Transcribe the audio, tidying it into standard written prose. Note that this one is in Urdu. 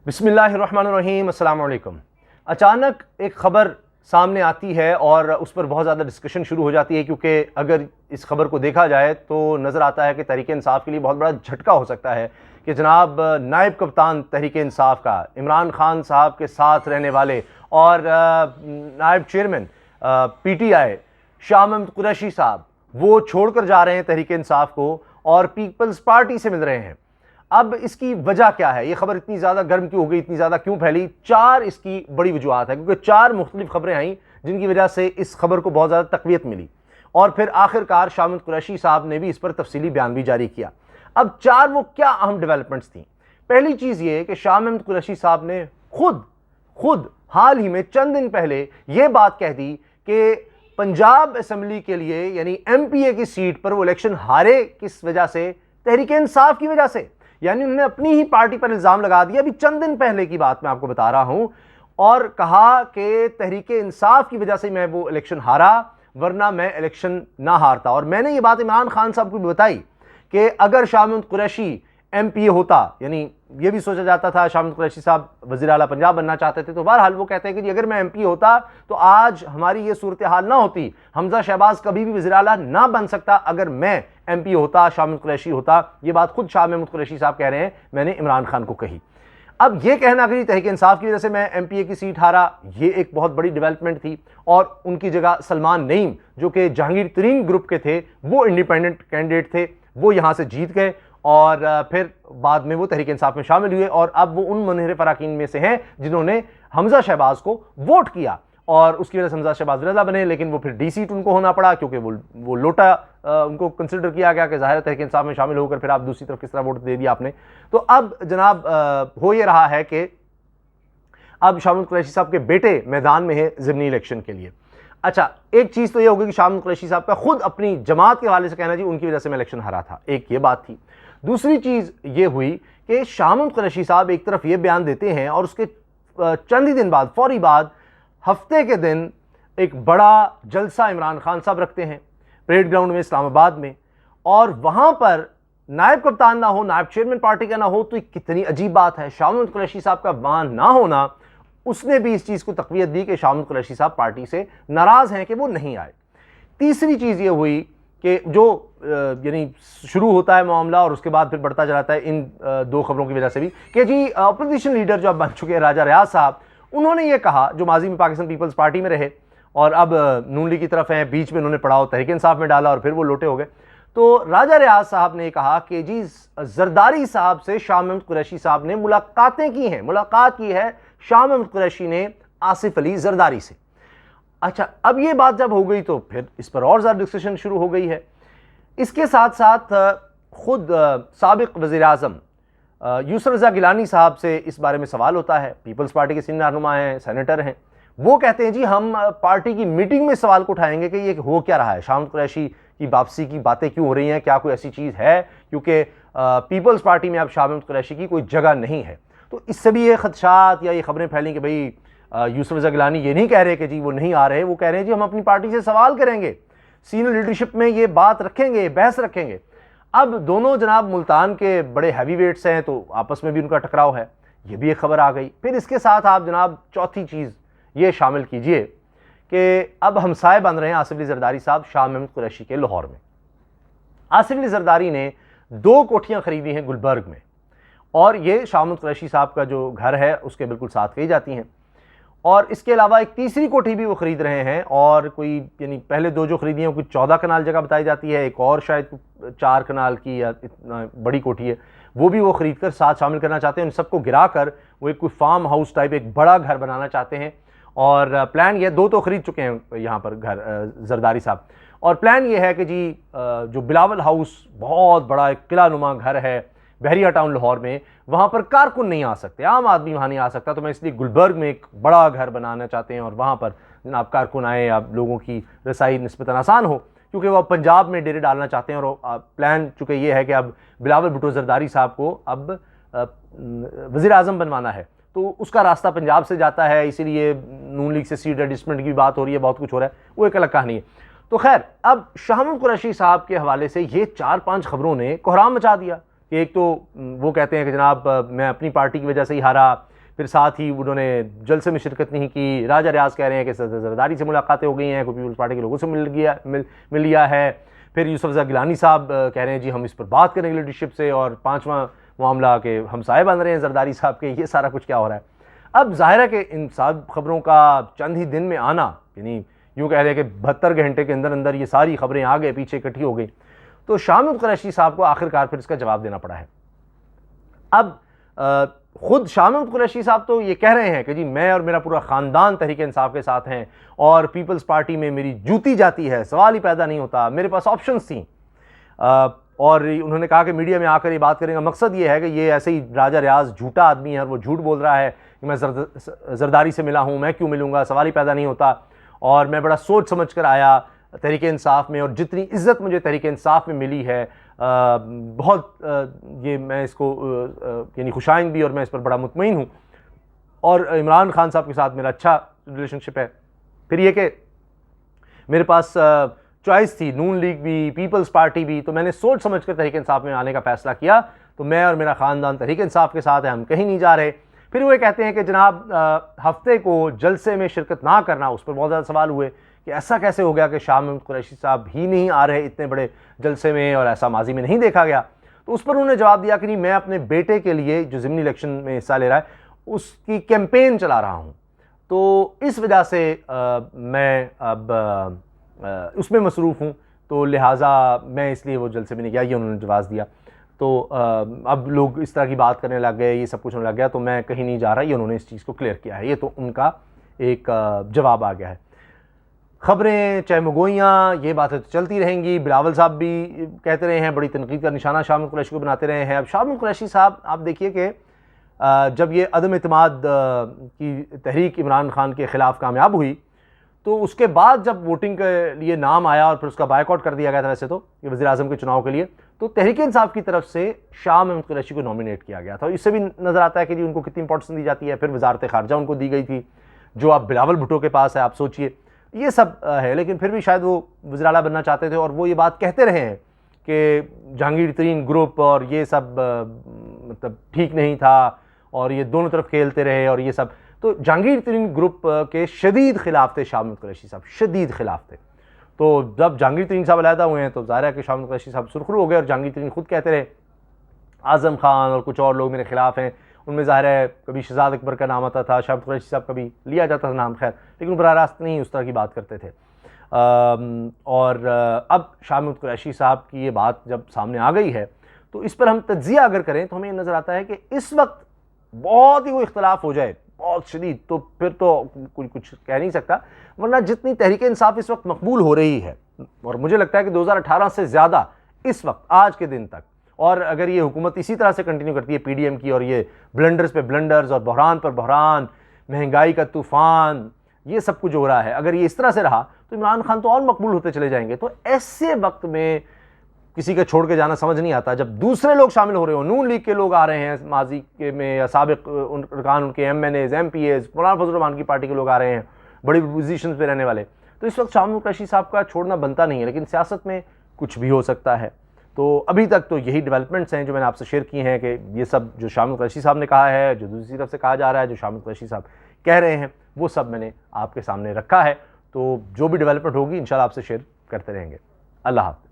بسم اللہ الرحمن الرحیم، السلام علیکم۔ اچانک ایک خبر سامنے آتی ہے اور اس پر بہت زیادہ ڈسکشن شروع ہو جاتی ہے، کیونکہ اگر اس خبر کو دیکھا جائے تو نظر آتا ہے کہ تحریک انصاف کے لیے بہت بڑا جھٹکا ہو سکتا ہے کہ جناب نائب کپتان تحریک انصاف کا، عمران خان صاحب کے ساتھ رہنے والے اور نائب chairman P T I Shah Mahmood Qureshi صاحب، وہ چھوڑ کر جا رہے ہیں تحریک انصاف کو اور پیپلز پارٹی سے مل رہے ہیں۔ اب اس کی وجہ کیا ہے؟ یہ خبر اتنی زیادہ گرم کیوں ہو گئی، اتنی زیادہ کیوں پھیلی؟ چار اس کی بڑی وجوہات ہیں، کیونکہ چار مختلف خبریں آئیں جن کی وجہ سے اس خبر کو بہت زیادہ تقویت ملی، اور پھر آخر کار شاہ محمود قریشی صاحب نے بھی اس پر تفصیلی بیان بھی جاری کیا۔ اب چار وہ کیا اہم ڈیولپمنٹس تھیں؟ پہلی چیز یہ کہ شاہ محمود قریشی صاحب نے خود حال ہی میں چند دن پہلے یہ بات کہہ دی کہ پنجاب اسمبلی کے لیے یعنی ایم پی اے کی سیٹ پر وہ الیکشن ہارے، کس وجہ سے؟ تحریک انصاف کی وجہ سے۔ یعنی انہوں نے اپنی ہی پارٹی پر الزام لگا دیا، ابھی چند دن پہلے کی بات میں آپ کو بتا رہا ہوں، اور کہا کہ تحریک انصاف کی وجہ سے میں وہ الیکشن ہارا، ورنہ میں الیکشن نہ ہارتا۔ اور میں نے یہ بات عمران خان صاحب کو بھی بتائی کہ اگر شاہ محمود قریشی ایم پی اے ہوتا، یعنی یہ بھی سوچا جاتا تھا، شاہ محمود قریشی صاحب وزیر اعلیٰ پنجاب بننا چاہتے تھے، تو بہرحال وہ کہتے ہیں کہ اگر میں ایم پی اے ہوتا تو آج ہماری یہ صورتحال نہ ہوتی، حمزہ شہباز کبھی بھی وزیر اعلیٰ نہ بن سکتا اگر میں ایم پی اے ہوتا، شاہ محمود قریشی ہوتا۔ یہ بات خود شاہ محمود قریشی صاحب کہہ رہے ہیں، میں نے عمران خان کو کہی۔ اب یہ کہنا کہ تحریک انصاف کی وجہ سے میں ایم پی اے کی سیٹ ہارا، یہ ایک بہت بڑی ڈیولپمنٹ تھی، اور ان کی جگہ سلمان نعیم جو کہ جہانگیر ترین گروپ کے تھے، وہ انڈیپینڈنٹ کینڈیڈیٹ تھے، وہ یہاں سے جیت گئے، اور پھر بعد میں وہ تحریک انصاف میں شامل ہوئے، اور اب وہ ان منحرف اراکین میں سے ہیں جنہوں نے حمزہ شہباز کو ووٹ کیا، اور اس کی وجہ سے حمزہ شہباز رضا بنے، لیکن وہ پھر ڈی سیٹ ان کو ہونا پڑا، کیونکہ وہ لوٹا ان کو کنسیڈر کیا گیا کہ ظاہر تحریک انصاف میں شامل ہو کر پھر آپ دوسری طرف کس طرح ووٹ دے دیا آپ نے۔ تو اب جناب ہو یہ رہا ہے کہ اب شاہ محمود قریشی صاحب کے بیٹے میدان میں ہے ضمنی الیکشن کے لیے۔ اچھا، ایک چیز تو یہ ہوگی کہ شاہ محمود قریشی صاحب کا خود اپنی جماعت کے حوالے سے کہنا جی ان کی وجہ سے میں الیکشن ہارا تھا، ایک یہ بات تھی۔ دوسری چیز یہ ہوئی کہ شاہ محمود قریشی صاحب ایک طرف یہ بیان دیتے ہیں، اور اس کے چند ہی دن بعد، فوری بعد، ہفتے کے دن ایک بڑا جلسہ عمران خان صاحب رکھتے ہیں پریڈ گراؤنڈ میں اسلام آباد میں، اور وہاں پر نائب کپتان نہ ہو، نائب چیئرمین پارٹی کا نہ ہو، تو یہ کتنی عجیب بات ہے۔ شاہ محمود قریشی صاحب کا وہاں نہ ہونا، اس نے بھی اس چیز کو تقویت دی کہ شاہ محمود قریشی صاحب پارٹی سے ناراض ہیں کہ وہ نہیں آئے۔ تیسری چیز یہ ہوئی کہ جو یعنی شروع ہوتا ہے معاملہ اور اس کے بعد پھر بڑھتا جاتا ہے ان دو خبروں کی وجہ سے بھی، کہ جی اپوزیشن لیڈر جو اب بن چکے ہیں راجہ ریاض صاحب، انہوں نے یہ کہا، جو ماضی میں پاکستان پیپلز پارٹی میں رہے اور اب نون لیگ کی طرف ہیں، بیچ میں انہوں نے پڑاؤ تحریک انصاف میں ڈالا اور پھر وہ لوٹے ہو گئے، تو راجہ ریاض صاحب نے کہا کہ جی زرداری صاحب سے شاہ محمود قریشی صاحب نے ملاقاتیں کی ہیں، ملاقات کی ہے شاہ محمود قریشی نے آصف علی زرداری سے۔ اچھا، اب یہ بات جب ہو گئی تو پھر اس پر اور زیادہ ڈسکشن شروع ہو گئی ہے۔ اس کے ساتھ ساتھ خود سابق وزیر اعظم یوسف رضا گیلانی صاحب سے اس بارے میں سوال ہوتا ہے، پیپلز پارٹی کے سینئر رہنما ہیں، سینیٹر ہیں، وہ کہتے ہیں جی ہم پارٹی کی میٹنگ میں سوال کو اٹھائیں گے کہ یہ ہو کیا رہا ہے، شاہ محمود قریشی کی واپسی کی باتیں کیوں ہو رہی ہیں، کیا کوئی ایسی چیز ہے، کیونکہ پیپلز پارٹی میں اب شاہ محمود قریشی کی کوئی جگہ نہیں ہے۔ تو اس سے بھی یہ خدشات یا یہ خبریں پھیلیں کہ بھئی یوسف رضا گیلانی یہ نہیں کہہ رہے کہ جی وہ نہیں آ رہے، وہ کہہ رہے ہیں جی ہم اپنی پارٹی سے سوال کریں گے، سینئر لیڈرشپ میں یہ بات رکھیں گے، بحث رکھیں گے۔ اب دونوں جناب ملتان کے بڑے ہیوی ویٹس ہیں، تو آپس میں بھی ان کا ٹکراؤ ہے، یہ بھی ایک خبر آ گئی۔ پھر اس کے ساتھ آپ جناب چوتھی چیز یہ شامل کیجئے کہ اب ہمسائے بن رہے ہیں آصف علی زرداری صاحب شاہ محمود قریشی کے لاہور میں۔ آصف علی زرداری نے 2 کوٹھیاں خریدی ہیں گلبرگ میں، اور یہ شاہ محمود قریشی صاحب کا جو گھر ہے اس کے بالکل ساتھ کہی جاتی ہیں، اور اس کے علاوہ ایک تیسری کوٹھی بھی وہ خرید رہے ہیں، اور کوئی یعنی پہلے 2 جو خریدی ہیں کوئی 14 کنال جگہ بتائی جاتی ہے، ایک اور شاید 4 کنال کی یا اتنا بڑی کوٹھی ہے، وہ بھی وہ خرید کر ساتھ شامل کرنا چاہتے ہیں۔ ان سب کو گرا کر وہ ایک کوئی فارم ہاؤس ٹائپ ایک بڑا گھر بنانا چاہتے ہیں، اور پلان یہ 2 تو خرید چکے ہیں یہاں پر گھر زرداری صاحب، اور پلان یہ ہے کہ جی جو بلاول ہاؤس بہت بڑا ایک قلعہ نما گھر ہے بحریہ ٹاؤن لاہور میں، وہاں پر کارکن نہیں آ سکتے، عام آدمی وہاں نہیں آ سکتا، تو میں اس لیے گلبرگ میں ایک بڑا گھر بنانا چاہتے ہیں، اور وہاں پر جناب کارکن آئیں، اب لوگوں کی رسائی نسبتاً آسان ہو، کیونکہ وہ پنجاب میں ڈیرے ڈالنا چاہتے ہیں، اور پلان چونکہ یہ ہے کہ اب بلاول بھٹو زرداری صاحب کو اب وزیر اعظم بنوانا ہے، تو اس کا راستہ پنجاب سے جاتا ہے، اسی لیے نون لیگ سے سیٹ ایڈجسٹمنٹ کی بات ہو رہی ہے، بہت کچھ ہو رہا ہے، وہ ایک الگ کہانی ہے۔ تو خیر، اب شاہ محمود قریشی صاحب کے حوالے سے یہ 4-5 خبروں نے کوہرام مچا دیا کہ ایک تو وہ کہتے ہیں کہ جناب میں اپنی پارٹی کی وجہ سے ہی ہارا، پھر ساتھ ہی انہوں نے جلسے میں شرکت نہیں کی. راجہ ریاض کہہ رہے ہیں کہ زرداری سے ملاقاتیں ہو گئی ہیں, کوئی پیپلز پارٹی کے لوگوں سے مل لیا ہے. پھر یوسف رضا گیلانی صاحب کہہ رہے ہیں جی ہم اس پر بات کریں گے لیڈرشپ سے, اور پانچواں معاملہ کہ ہمسائے بن رہے ہیں زرداری صاحب کے. یہ سارا کچھ کیا ہو رہا ہے؟ اب ظاہر ہے کہ ان سب خبروں کا چند ہی دن میں آنا, یعنی یوں کہہ رہے ہیں کہ 72 گھنٹے کے اندر اندر یہ ساری خبریں آگے پیچھے اکٹھی ہو گئی, تو شاہ محمود قریشی صاحب کو آخرکار پھر اس کا جواب دینا پڑا ہے. اب خود شاہ محمود قریشی صاحب تو یہ کہہ رہے ہیں کہ جی میں اور میرا پورا خاندان تحریک انصاف کے ساتھ ہیں, اور پیپلز پارٹی میں میری جوتی جاتی ہے, سوال ہی پیدا نہیں ہوتا, میرے پاس آپشنز تھیں. اور انہوں نے کہا کہ میڈیا میں آ کر یہ بات کریں گا, مقصد یہ ہے کہ یہ ایسے ہی راجہ ریاض جھوٹا آدمی ہے اور وہ جھوٹ بول رہا ہے کہ میں زرداری سے ملا ہوں, میں کیوں ملوں گا, سوال ہی پیدا نہیں ہوتا, اور میں بڑا سوچ سمجھ کر آیا تحریک انصاف میں, اور جتنی عزت مجھے تحریک انصاف میں ملی ہے بہت یہ میں اس کو یعنی خوشائند بھی, اور میں اس پر بڑا مطمئن ہوں, اور عمران خان صاحب کے ساتھ میرا اچھا ریلیشن شپ ہے. پھر یہ کہ میرے پاس چوائس تھی, نون لیگ بھی پیپلز پارٹی بھی, تو میں نے سوچ سمجھ کر تحریک انصاف میں آنے کا فیصلہ کیا, تو میں اور میرا خاندان تحریک انصاف کے ساتھ ہے, ہم کہیں نہیں جا رہے. پھر وہ کہتے ہیں کہ جناب ہفتے کو جلسے میں شرکت نہ کرنا, اس پر بہت زیادہ سوال ہوئے کہ ایسا کیسے ہو گیا کہ شاہ محمود قریشی صاحب ہی نہیں آ رہے اتنے بڑے جلسے میں, اور ایسا ماضی میں نہیں دیکھا گیا. تو اس پر انہوں نے جواب دیا کہ نہیں, میں اپنے بیٹے کے لیے جو ضمنی الیکشن میں حصہ لے رہا ہے اس کی کیمپین چلا رہا ہوں, تو اس وجہ سے میں اب اس میں مصروف ہوں, تو لہٰذا میں اس لیے وہ جلسے میں نہیں گیا. یہ انہوں نے جواز دیا. تو اب لوگ اس طرح کی بات کرنے لگ گئے, یہ سب کچھ ہونے لگ گیا, تو میں کہیں نہیں جا رہا, یہ انہوں نے اس چیز کو کلیئر کیا ہے. یہ تو ان کا ایک جواب آ گیا ہے. خبریں چاہے مگوئیاں, یہ باتیں تو چلتی رہیں گی. بلاول صاحب بھی کہتے رہے ہیں, بڑی تنقید کا نشانہ شاہ محمود قریشی کو بناتے رہے ہیں. اب شاہ محمود قریشی صاحب آپ دیکھیے کہ جب یہ عدم اعتماد کی تحریک عمران خان کے خلاف کامیاب ہوئی, تو اس کے بعد جب ووٹنگ کے لیے نام آیا اور پھر اس کا بائیک آؤٹ کر دیا گیا تھا ویسے تو یہ وزیر اعظم کے چناؤ کے لیے, تو تحریک انصاف کی طرف سے شاہ محمود قریشی کو نامینیٹ کیا گیا تھا. اس سے بھی نظر آتا ہے کہ جی ان کو کتنی امپورٹنس دی جاتی ہے. پھر وزارت خارجہ ان کو دی گئی تھی, جو اب بلاول بھٹو کے پاس ہے. آپ سوچئے یہ سب ہے, لیکن پھر بھی شاید وہ وزیر اعلیٰ بننا چاہتے تھے, اور وہ یہ بات کہتے رہے ہیں کہ جہانگیر ترین گروپ اور یہ سب مطلب ٹھیک نہیں تھا, اور یہ دونوں طرف کھیلتے رہے, اور یہ سب. تو جہانگیر ترین گروپ کے شدید خلاف تھے شاہ محمود قریشی صاحب, شدید خلاف تھے. تو جب جہانگیر ترین صاحب علیحدہ ہوئے ہیں تو ظاہر ہے کہ شاہ محمود قریشی صاحب سرخرو ہو گئے, اور جہانگیر ترین خود کہتے رہے اعظم خان اور کچھ اور لوگ میرے خلاف ہیں. ان میں ظاہر ہے کبھی شہزاد اکبر کا نام آتا تھا, شاہ محمود قریشی صاحب کبھی لیا جاتا تھا نام, خیر, لیکن براہ راست نہیں اس طرح کی بات کرتے تھے. اور اب شاہ محمود قریشی صاحب کی یہ بات جب سامنے آ گئی ہے, تو اس پر ہم تجزیہ اگر کریں تو ہمیں یہ نظر آتا ہے کہ اس وقت بہت ہی کوئی اختلاف ہو جائے بہت شدید, تو پھر تو کوئی کچھ کہہ نہیں سکتا. ورنہ جتنی تحریک انصاف اس وقت مقبول ہو رہی ہے, اور مجھے لگتا ہے کہ 2018 سے زیادہ اس وقت آج کے دن تک, اور اگر یہ حکومت اسی طرح سے کنٹینیو کرتی ہے پی ڈی ایم کی, اور یہ بلنڈرز پہ بلنڈرز اور بحران پر بحران, مہنگائی کا طوفان, یہ سب کچھ ہو رہا ہے, اگر یہ اس طرح سے رہا تو عمران خان تو اور مقبول ہوتے چلے جائیں گے. تو ایسے وقت میں کسی کا چھوڑ کے جانا سمجھ نہیں آتا, جب دوسرے لوگ شامل ہو رہے ہوں, نون لیگ کے لوگ آ رہے ہیں ماضی کے میں, یا سابق ارکان ان کے MNAs, MPAs, Maulana Fazl الرحمان کی پارٹی کے لوگ آ رہے ہیں, بڑی پوزیشنز پہ رہنے والے. تو اس وقت شاہ محمود قریشی صاحب کا چھوڑنا بنتا نہیں ہے, لیکن سیاست میں کچھ بھی ہو سکتا ہے. تو ابھی تک تو یہی ڈیولپمنٹس ہیں جو میں نے آپ سے شیئر کی ہیں, کہ یہ سب جو شاہ محمود قریشی صاحب نے کہا ہے, جو دوسری طرف سے کہا جا رہا ہے, جو شاہ محمود قریشی صاحب کہہ رہے ہیں, وہ سب میں نے آپ کے سامنے رکھا ہے. تو جو بھی ڈیولپمنٹ ہوگی انشاءاللہ آپ سے شیئر کرتے رہیں گے. اللہ حافظ.